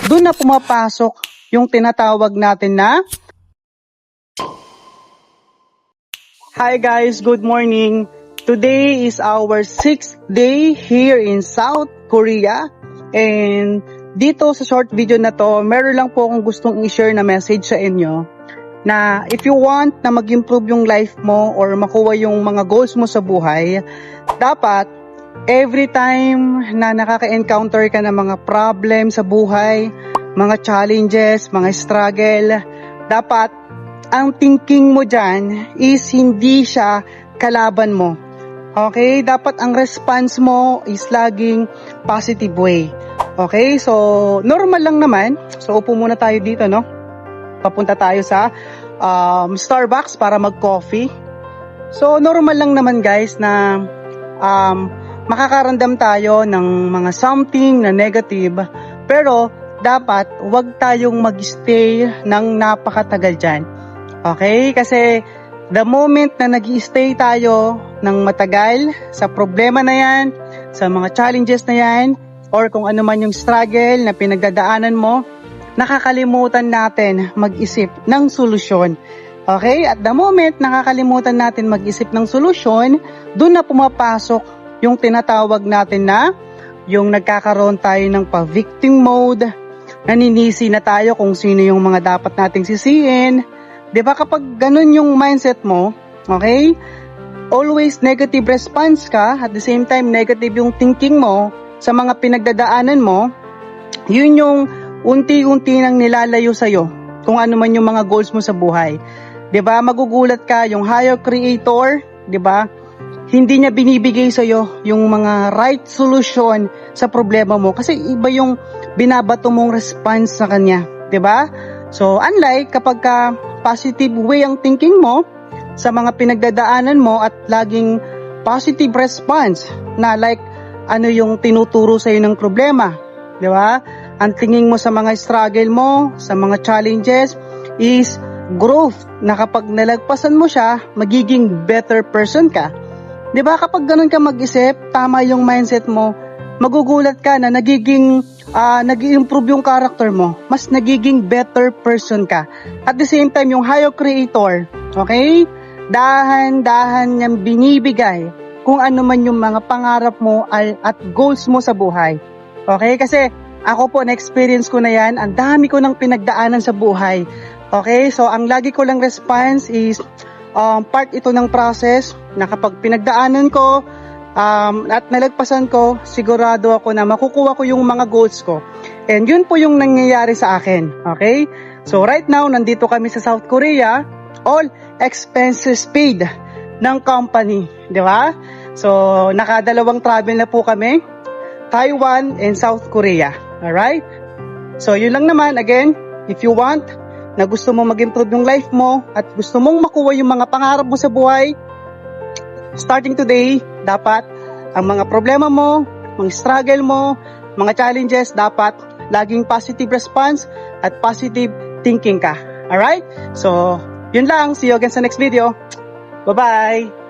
doon na pumapasok yung tinatawag natin na Hi guys, good morning. Today is our 6th day here in South Korea. And dito sa short video na to, meron lang po akong gustong i-share na message sa inyo na if you want na mag-improve yung life mo or makuha yung mga goals mo sa buhay, dapat every time na nakaka-encounter ka ng mga problem sa buhay, mga challenges, mga struggle, dapat ang thinking mo dyan is hindi siya kalaban mo. Okay? Dapat ang response mo is laging positive way. Okay? So, normal lang naman. So, upo muna tayo dito, no? Papunta tayo sa Starbucks para mag-coffee. So, normal lang naman guys na makakaramdam tayo ng mga something na negative. Pero, dapat wag tayong mag-stay ng napakatagal dyan. Okay? Kasi the moment na nag-i-stay tayo ng matagal sa problema na yan, sa mga challenges na yan, or kung ano man yung struggle na pinagdadaanan mo, nakakalimutan natin mag-isip ng solusyon. Okay? At the moment nakakalimutan natin mag-isip ng solusyon, doon na pumapasok yung tinatawag natin na yung nagkakaroon tayo ng pa-victim mode, naninisi na tayo kung sino yung mga dapat nating sisihin. Diba kapag ganun yung mindset mo, okay, always negative response ka, at the same time negative yung thinking mo sa mga pinagdadaanan mo, yun yung unti-unti nang nilalayo sa'yo kung ano man yung mga goals mo sa buhay. Diba, magugulat ka, yung higher creator, diba, hindi niya binibigay sa'yo yung mga right solution sa problema mo kasi iba yung binabato mong response sa kanya, diba? So, unlike kapag positive way ang thinking mo sa mga pinagdadaanan mo at laging positive response na like ano yung tinuturo sa'yo ng problema, di ba? Ang tingin mo sa mga struggle mo, sa mga challenges is growth na kapag nalagpasan mo siya, magiging better person ka. Di ba kapag ganun ka mag-isip, tama yung mindset mo, magugulat ka na nag-i-improve yung character mo, mas nagiging better person ka. At the same time, yung higher creator, okay? Dahan-dahan niyang binibigay kung ano man yung mga pangarap mo at goals mo sa buhay. Okay? Kasi ako po, na-experience ko na yan, ang dami ko nang pinagdaanan sa buhay. Okay? So, ang lagi ko lang response is part ito ng process na kapag pinagdaanan ko, at nalagpasan ko, sigurado ako na makukuha ko yung mga goals ko. And yun po yung nangyayari sa akin. Okay? So right now, nandito kami sa South Korea. All expenses paid ng company. Di ba? So, nakadalawang travel na po kami. Taiwan and South Korea. Alright? So yun lang naman. Again, if you want na gusto mong mag-improve yung life mo at gusto mong makuha yung mga pangarap mo sa buhay, starting today, dapat ang mga problema mo, mga struggle mo, mga challenges, dapat laging positive response at positive thinking ka. Alright? So, yun lang. See you again sa next video. Bye-bye!